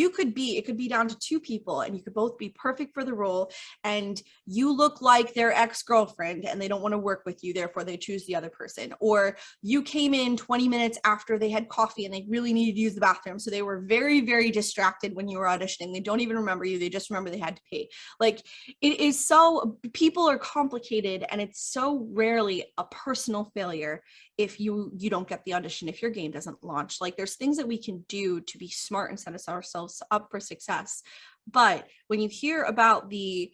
it could be down to two people, and you could both be perfect for the role, and you look like their ex-girlfriend and they don't want to work with you, therefore they choose the other person. Or you came in 20 minutes after they had coffee and they really needed to use the bathroom, so they were very, very distracted when you were auditioning. They don't even remember you, they just remember they had to pay. Like, it is so, people are complicated, and it's so rarely a personal failure if you don't get the audition, if your game doesn't launch. Like, there's things that we can do to be smart and set us ourselves up for success. But when you hear about the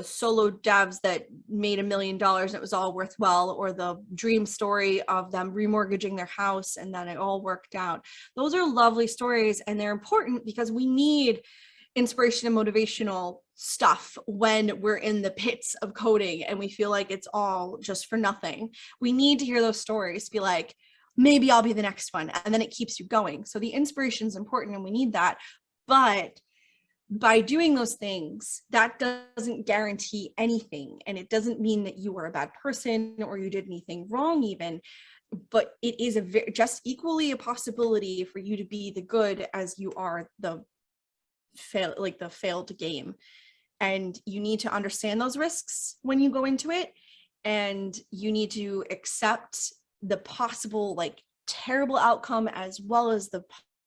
solo devs that made $1 million and it was all worthwhile, or the dream story of them remortgaging their house and then it all worked out, those are lovely stories, and they're important because we need inspiration and motivational stuff when we're in the pits of coding and we feel like it's all just for nothing. We need to hear those stories to be like, maybe I'll be the next one, and then it keeps you going. So the inspiration is important and we need that. But by doing those things, that doesn't guarantee anything, and it doesn't mean that you are a bad person or you did anything wrong even, but it is just equally a possibility for you to be the good as you are the failed game. And you need to understand those risks when you go into it, and you need to accept the possible like terrible outcome as well as the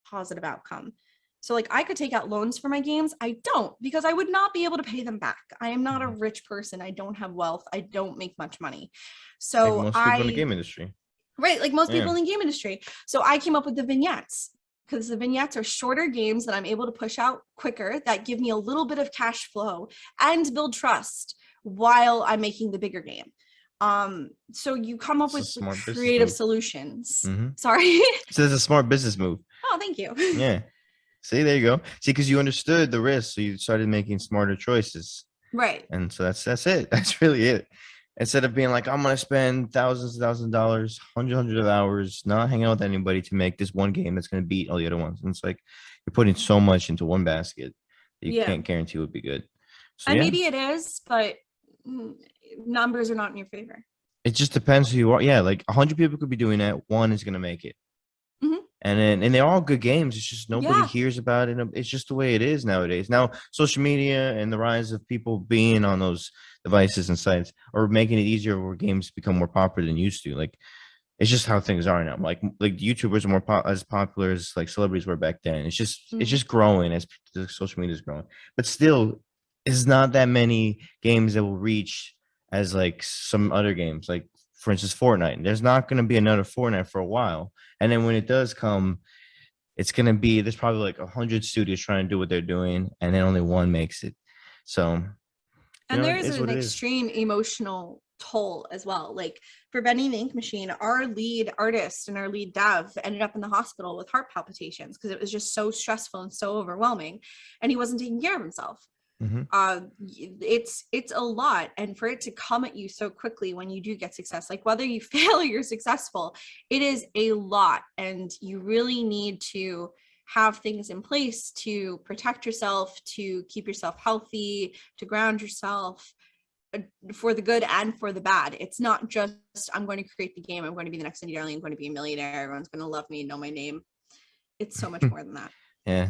positive outcome. So like, I could take out loans for my games. I don't, because I would not be able to pay them back. I am not a rich person. I don't have wealth. I don't make much money. So like most people in the game industry. Right, like most people in the game industry. So I came up with the vignettes, because the vignettes are shorter games that I'm able to push out quicker, that give me a little bit of cash flow and build trust while I'm making the bigger game. So you come up with creative solutions. Sorry. So it's a smart business move. Oh, thank you. Yeah. See, there you go. See, because you understood the risk, so you started making smarter choices. Right. And so that's it. That's really it. Instead of being like, I'm going to spend thousands of dollars, hundreds of hours, not hanging out with anybody to make this one game that's going to beat all the other ones. And it's like, you're putting so much into one basket that you can't guarantee it would be good. So, and maybe it is, but numbers are not in your favor. It just depends who you are. Yeah, like 100 people could be doing that. One is going to make it. And they're all good games. It's just nobody hears about it. It's just the way it is nowadays. Now, social media and the rise of people being on those devices and sites are making it easier where games become more popular than used to. Like, it's just how things are now. Like YouTubers are more as popular as like celebrities were back then. It's just growing as the social media is growing. But still, it's not that many games that will reach as like some other games. Like, for instance, Fortnite. There's not going to be another Fortnite for a while. And then when it does come, it's going to be, there's probably like 100 studios trying to do what they're doing, and then only one makes it. So, and there's an extreme emotional toll as well. Like for Bendy the Ink Machine, our lead artist and our lead dev ended up in the hospital with heart palpitations because it was just so stressful and so overwhelming, and he wasn't taking care of himself. It's a lot, and for it to come at you so quickly when you do get success, like whether you fail or you're successful, it is a lot, and you really need to have things in place to protect yourself, to keep yourself healthy, to ground yourself for the good and for the bad. It's not just, I'm going to create the game, I'm going to be the next indie darling, I'm going to be a millionaire, everyone's going to love me, know my name. It's so much more than that. Yeah.